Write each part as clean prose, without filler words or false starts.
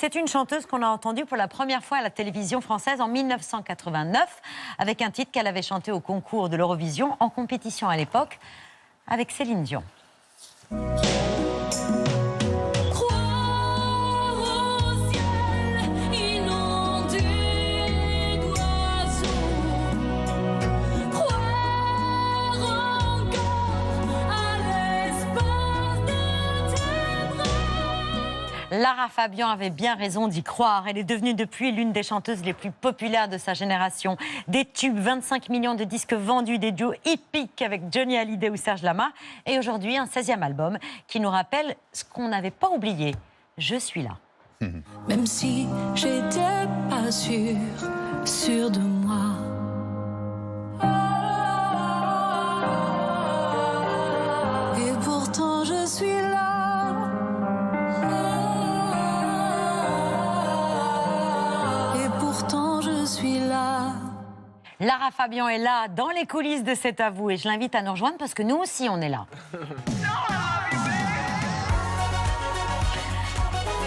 c'est une chanteuse qu'on a entendue pour la première fois à la télévision française en 1989, avec un titre qu'elle avait chanté au concours de l'Eurovision, en compétition à l'époque, avec Céline Dion. Lara Fabian avait bien raison d'y croire. Elle est devenue depuis l'une des chanteuses les plus populaires de sa génération. Des tubes, 25 millions de disques vendus, des duos épiques avec Johnny Hallyday ou Serge Lama. Et aujourd'hui, un 16e album qui nous rappelle ce qu'on n'avait pas oublié. Je suis là. Même si j'étais pas sûre de moi. Et pourtant je suis là. Lara Fabian est là, dans les coulisses de C'est à vous, et je l'invite à nous rejoindre parce que nous aussi, on est là.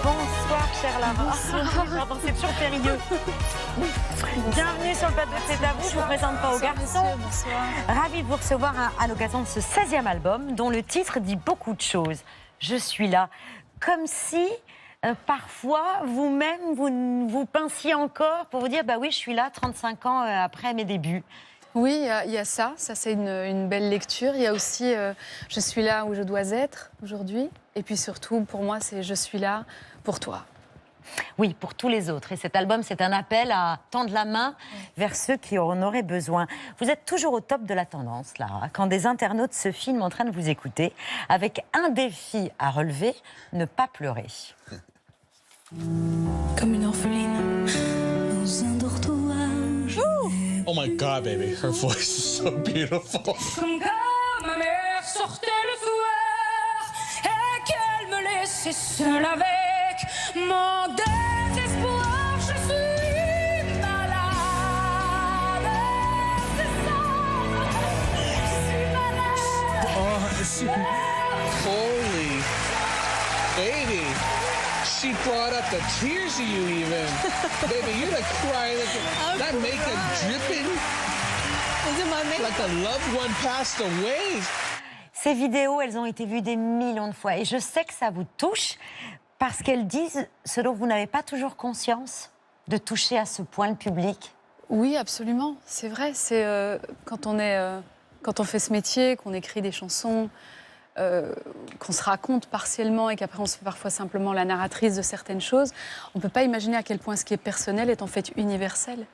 Bonsoir, chère Lara. Bonsoir. Pardon, c'est toujours périlleux. Bienvenue sur le plateau de C'est à vous. Je ne vous présente pas aux garçons. Bonsoir. Ravie de vous recevoir à l'occasion de ce 16e album, dont le titre dit beaucoup de choses. Je suis là. Comme si... parfois, vous-même, vous pinciez encore pour vous dire, bah oui, je suis là 35 ans après mes débuts. Oui, il y a ça c'est une belle lecture. Il y a aussi, je suis là où je dois être aujourd'hui. Et puis surtout, pour moi, c'est je suis là pour toi. Oui, pour tous les autres. Et cet album, c'est un appel à tendre la main vers ceux qui en auraient besoin. Vous êtes toujours au top de la tendance, Lara, quand des internautes se filment en train de vous écouter, avec un défi à relever, ne pas pleurer. Comme une orpheline dans un dortoir. Oh my God, baby, her voice is so beautiful. Comme quand ma mère sortait le soir et qu'elle me laissait seule avec mon désespoir. Je suis malade, c'est ça. Je suis malade. Oh, holy baby. She brought up the tears of you even. Baby, you're like crying. That makeup dripping. Is it my makeup? Like a loved one passed away. Ces vidéos, elles ont été vues des millions de fois. Et je sais que ça vous touche parce qu'elles disent ce dont vous n'avez pas toujours conscience, de toucher à ce point le public. Oui, absolument. C'est vrai. C'est quand on fait ce métier, qu'on écrit des chansons, qu'on se raconte partiellement et qu'après on se fait parfois simplement la narratrice de certaines choses, on ne peut pas imaginer à quel point ce qui est personnel est en fait universel.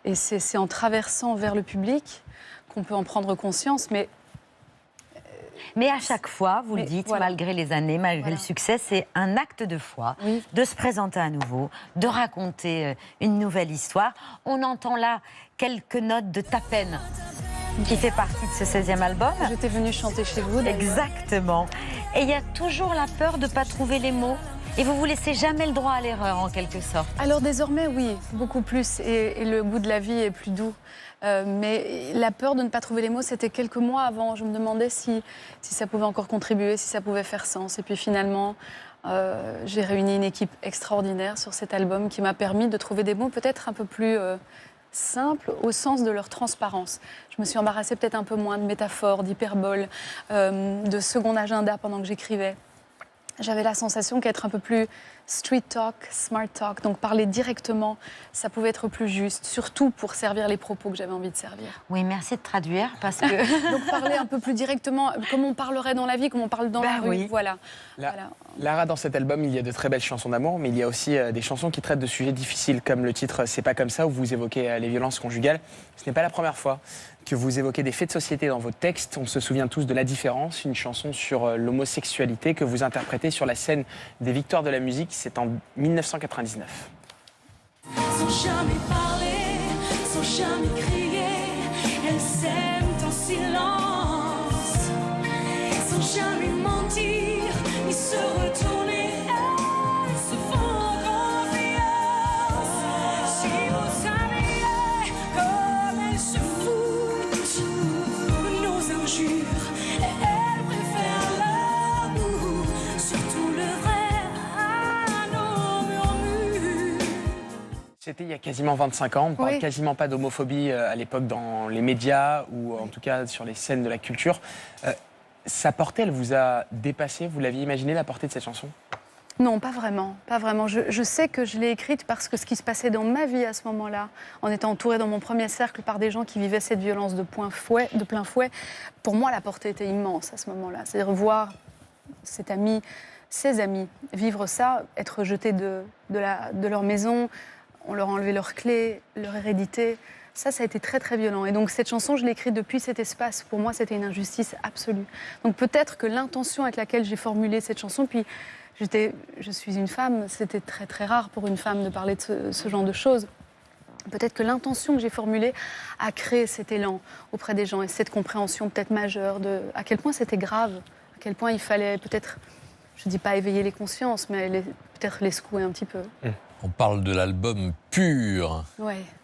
Et c'est en traversant vers le public qu'on peut en prendre conscience, mais à chaque fois, vous le dites, voilà. malgré les années, malgré le succès, c'est un acte de foi, de se présenter à nouveau, de raconter une nouvelle histoire. On entend là quelques notes de Ta peine, qui fait partie de ce 16e album. J'étais venue chanter chez vous. Exactement. Et il y a toujours la peur de ne pas trouver les mots. Et vous vous laissez jamais le droit à l'erreur, en quelque sorte. Alors désormais, oui, beaucoup plus. Et le goût de la vie est plus doux. Mais la peur de ne pas trouver les mots, c'était quelques mois avant. Je me demandais si ça pouvait encore contribuer, si ça pouvait faire sens. Et puis finalement, j'ai réuni une équipe extraordinaire sur cet album qui m'a permis de trouver des mots peut-être un peu plus... simples au sens de leur transparence. Je me suis embarrassée peut-être un peu moins de métaphores, d'hyperboles, de second agenda pendant que j'écrivais. J'avais la sensation qu'être un peu plus street talk, smart talk, donc parler directement, ça pouvait être plus juste, surtout pour servir les propos que j'avais envie de servir. Oui, merci de traduire, parce que... Donc parler un peu plus directement, comme on parlerait dans la vie, comme on parle dans la rue, oui. voilà. Lara, dans cet album, il y a de très belles chansons d'amour, mais il y a aussi des chansons qui traitent de sujets difficiles, comme le titre « C'est pas comme ça » où vous évoquez les violences conjugales. Ce n'est pas la première fois que vous évoquez des faits de société dans vos textes. On se souvient tous de La Différence, une chanson sur l'homosexualité que vous interprétez sur la scène des Victoires de la musique. C'est en 1999. Sans jamais parler, sans jamais crier, elles s'aiment en silence, sans jamais mentir, ni se retourner, elles se font confiance. Si vous saviez comme elles se foutent de nos injures, elles préfèrent l'amour, surtout le vrai à nos murmures. C'était il y a quasiment 25 ans. On ne parle quasiment pas d'homophobie à l'époque dans les médias ou en tout cas sur les scènes de la culture. Sa portée, elle vous a dépassé? Vous l'aviez imaginé, la portée de cette chanson? Non, pas vraiment. Pas vraiment. Je sais que je l'ai écrite parce que ce qui se passait dans ma vie à ce moment-là, en étant entourée dans mon premier cercle par des gens qui vivaient cette violence de plein fouet, pour moi, la portée était immense à ce moment-là. C'est-à-dire voir ses amis vivre ça, être rejetés de leur maison, on leur a enlevé leurs clés, leur hérédité. Ça a été très, très violent. Et donc, cette chanson, je l'ai écrite depuis cet espace. Pour moi, c'était une injustice absolue. Donc, peut-être que l'intention avec laquelle j'ai formulé cette chanson, puis je suis une femme, c'était très, très rare pour une femme de parler de ce genre de choses. Peut-être que l'intention que j'ai formulée a créé cet élan auprès des gens et cette compréhension peut-être majeure de à quel point c'était grave, à quel point il fallait peut-être, je ne dis pas éveiller les consciences, mais peut-être les secouer un petit peu. On parle de l'album Pur,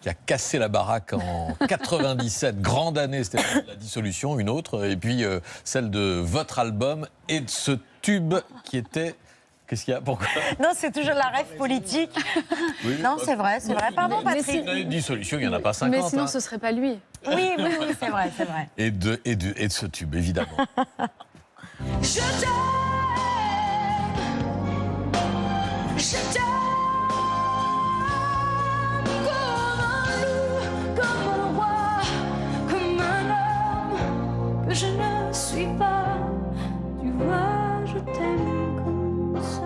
qui a cassé la baraque en 97, grande année, c'était la dissolution, une autre, et puis celle de votre album et de ce tube qui était... Qu'est-ce qu'il y a? Pourquoi? Non, c'est toujours la rêve politique. Oui, non, c'est vrai. Pardon, Patrick. Une année de dissolution, il n'y en a pas 50. Mais sinon, ce ne serait pas lui. Oui, c'est vrai. Et de ce tube, évidemment. Je t'aime, comme un loup, comme un roi, comme un homme que je ne suis pas. Tu vois, je t'aime comme ça.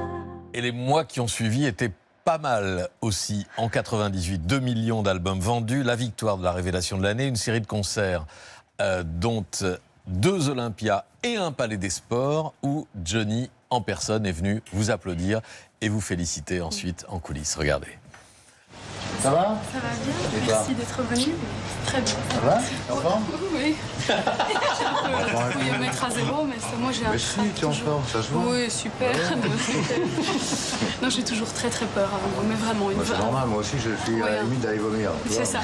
Et les mois qui ont suivi étaient pas mal aussi. En 98, 2 millions d'albums vendus, la victoire de la révélation de l'année, une série de concerts dont 2 Olympias et un Palais des Sports où Johnny en personne est venu vous applaudir et vous féliciter ensuite en coulisses. Regardez. Ça va? Ça va bien, merci d'être venu. Très bien. Ça va? T'es en forme? Oui. J'ai un peu mettre à zéro, mais moi j'ai un... Mais si, tu es en forme, ça se voit. Oui, super. Non, j'ai toujours très très peur avant, mais vraiment une C'est normal, moi aussi je suis à la limite d'aller vomir. C'est ça.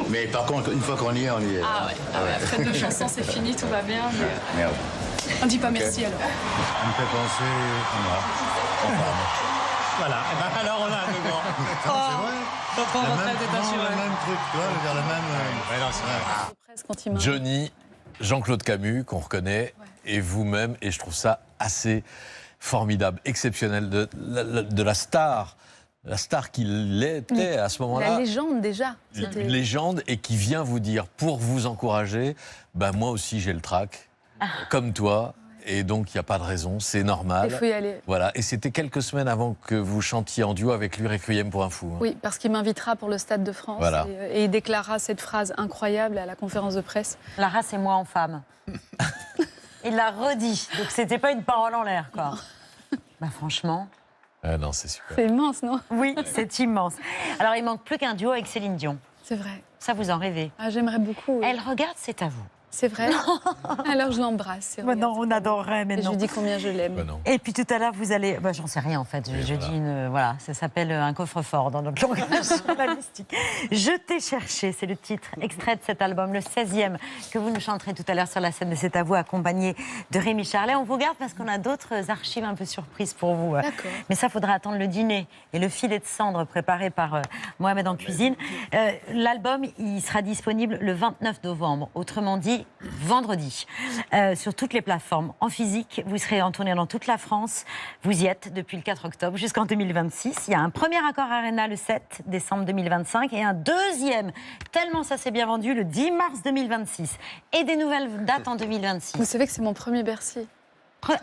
Mais par contre, une fois qu'on y est, on y est. Ah ouais. Après 2 chansons, c'est fini, tout va bien. Mais... Merde. On dit pas merci alors. On me fait penser à moi. Voilà, et ben alors on a un peu grand. C'est vrai. Le même truc, tu vois, le même... Ouais, non, c'est vrai. Presque quand il m'a... Johnny, Jean-Claude Camus, qu'on reconnaît, et vous-même, et je trouve ça assez formidable, exceptionnel, de la star qu'il était à ce moment-là. La légende déjà. Une légende, et qui vient vous dire, pour vous encourager, ben moi aussi j'ai le trac, comme toi. Et donc, il n'y a pas de raison, c'est normal. Il faut y aller. Voilà. Et c'était quelques semaines avant que vous chantiez en duo avec lui Requiem pour un fou. Hein. Oui, parce qu'il m'invitera pour le Stade de France. Voilà. Et il déclarera cette phrase incroyable à la conférence de presse. La race et moi en femme. Il l'a redit. Donc, c'était pas une parole en l'air, quoi. Bah, franchement. Ah non, c'est super. C'est immense, non? Oui, c'est immense. Alors, il manque plus qu'un duo avec Céline Dion. C'est vrai. Ça, vous en rêvez? Ah, j'aimerais beaucoup. Oui. Elle regarde, c'est à vous. C'est vrai. Alors je l'embrasse. Bah non, on adorerait, mais et non. je lui dis combien je l'aime. Bah non. Et puis tout à l'heure, vous allez... Bah, j'en sais rien, en fait. Je dis une... Voilà, ça s'appelle un coffre-fort dans notre langage journalistique. Je t'ai cherché, c'est le titre extrait de cet album, le 16e, que vous nous chanterez tout à l'heure sur la scène de C'est à vous, accompagné de Rémi Charlet. On vous garde parce qu'on a d'autres archives un peu surprises pour vous. D'accord. Mais ça, faudra attendre le dîner et le filet de cendre préparé par Mohamed en cuisine. L'album, il sera disponible le 29 novembre, autrement dit, vendredi. Sur toutes les plateformes. En physique, vous serez en tournée dans toute la France. Vous y êtes depuis le 4 octobre jusqu'en 2026. Il y a un premier accord Arena le 7 décembre 2025 et un deuxième, tellement ça s'est bien vendu, le 10 mars 2026. Et des nouvelles dates en 2026. Vous savez que c'est mon premier Bercy.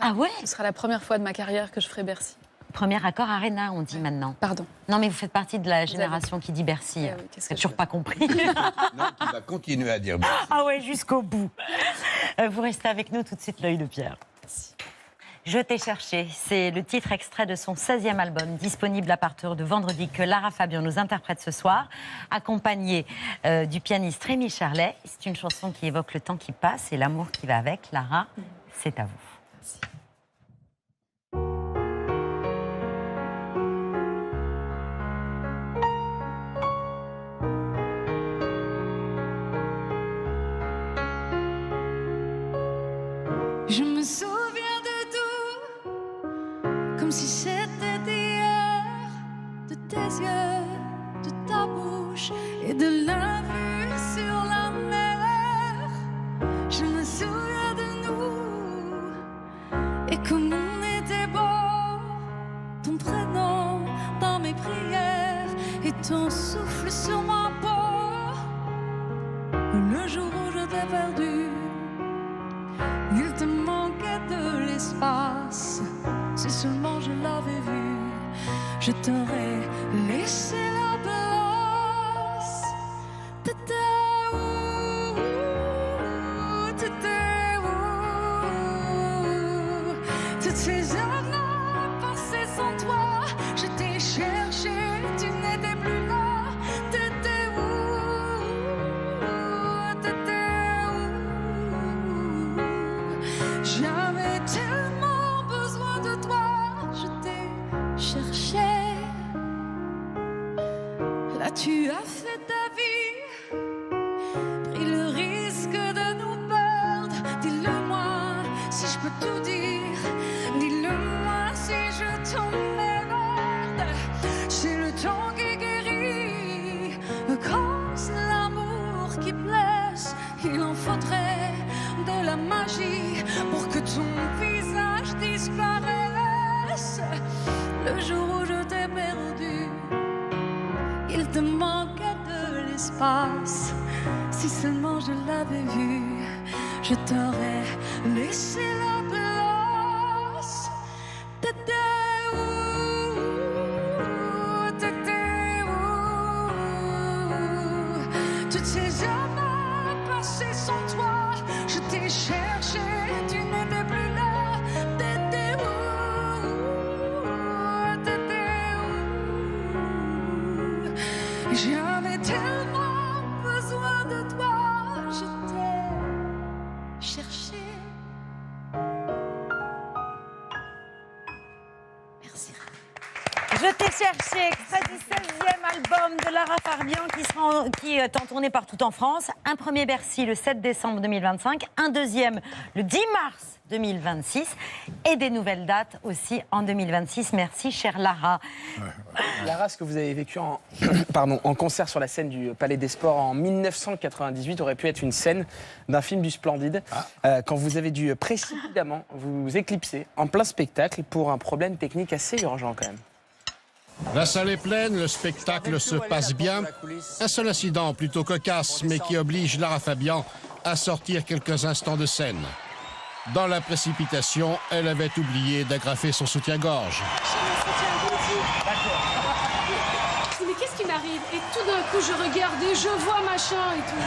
Ah ouais? Ce sera la première fois de ma carrière que je ferai Bercy. Premier accord Arena, on dit maintenant. Pardon. Non, mais vous faites partie de la génération qui dit Bercy. Eh oui, qu'est-ce que J'ai toujours pas compris. Non, qui va continuer à dire merci. Ah ouais, jusqu'au bout. Vous restez avec nous tout de suite, l'œil de Pierre. Merci. Je t'ai cherché, c'est le titre extrait de son 16e album, disponible à partir de vendredi, que Lara Fabian nous interprète ce soir, accompagnée du pianiste Rémi Charlet. C'est une chanson qui évoque le temps qui passe et l'amour qui va avec. Lara, c'est à vous. Merci. Je me souviens de tout, comme si c'était hier, de tes yeux, de ta bouche et de la vue sur la mer. Je me souviens de nous et comme on était beau, ton prénom dans mes prières et ton souffle sur ma peau. Le jour où je t'ai perdu, il te manquait de l'espace. Si seulement je l'avais vu, je t'aurais laissé la place. T'étais où? T'étais où? Toutes ces heures-là passées sans toi, je t'ai cherché, tu n'étais plus là. T'étais où? T'étais où? J'avais tellement besoin de toi, je t'ai cherché. Là tu as fait ta vie, pris le risque de nous perdre. Dis-le-moi si je peux tout dire, dis-le-moi si je t'emmerde. C'est le temps qui guérit, quand c'est l'amour qui blesse. Il en faudrait de la magie pour que ton visage disparaisse. Le jour où je t'ai perdu, il te manquait de l'espace. Si seulement je l'avais vu, je t'aurais laissé la place. T'étais où? T'étais où? Toutes ces heures passées sans toi, je t'ai cherché, tu n'étais plus là. T'étais où? T'étais où? J'avais tellement besoin de toi, je t'ai cherché. Merci. Je t'ai cherché, extrait du 16e album de Lara Fabian qui est en tournée partout en France. Un premier Bercy le 7 décembre 2025, un deuxième le 10 mars 2026 et des nouvelles dates aussi en 2026. Merci, chère Lara. Lara, ce que vous avez vécu en concert sur la scène du Palais des Sports en 1998 aurait pu être une scène d'un film du Splendide. Quand vous avez dû précipitamment vous éclipser en plein spectacle pour un problème technique assez urgent quand même. La salle est pleine, le spectacle se passe bien. Un seul incident plutôt cocasse, mais qui oblige Lara Fabian à sortir quelques instants de scène. Dans la précipitation, elle avait oublié d'agrafer son soutien-gorge. Mais qu'est-ce qui m'arrive? Et tout d'un coup, je regarde et je vois machin et tout.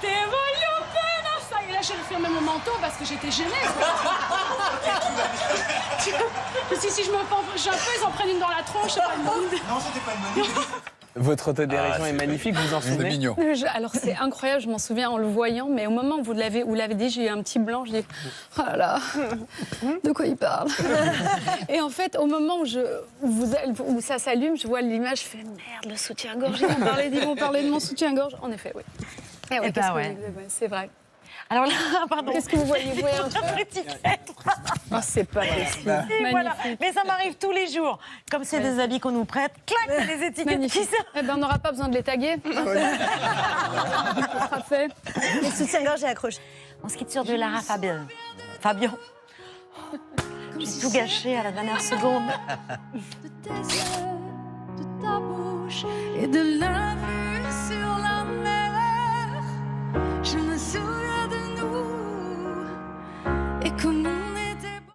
T'es voyant, ça. Et là, j'ai refermé mon manteau parce que j'étais gênée. Si je me penche un peu, ils en prennent une dans la tronche, c'est pas une bonne idée. Non, c'était pas une bonne idée. Votre autodérision est magnifique, vous en souvenez? mignon. Alors c'est incroyable, je m'en souviens en le voyant, mais au moment où vous l'avez dit, j'ai eu un petit blanc, je dis oh là là, de quoi il parle? Et en fait, au moment où ça s'allume, je vois l'image, je fais merde, le soutien-gorge, ils vont parler de mon soutien-gorge. En effet, oui. Eh oui, ben ouais. C'est vrai. Alors là, pardon. Qu'est-ce que vous voyez? Vous voyez un truc? Oh, c'est pas possible. Et voilà. Mais ça m'arrive tous les jours. Comme c'est des habits qu'on nous prête, clac, les étiquettes qui sortent. Eh ben, on n'aura pas besoin de les taguer. Ça sera fait. Les soutiens-gorge est accroché. On se quitte sur de Lara Fabian. J'ai tout gâché à la dernière seconde. De tes yeux, de ta bouche et de la vue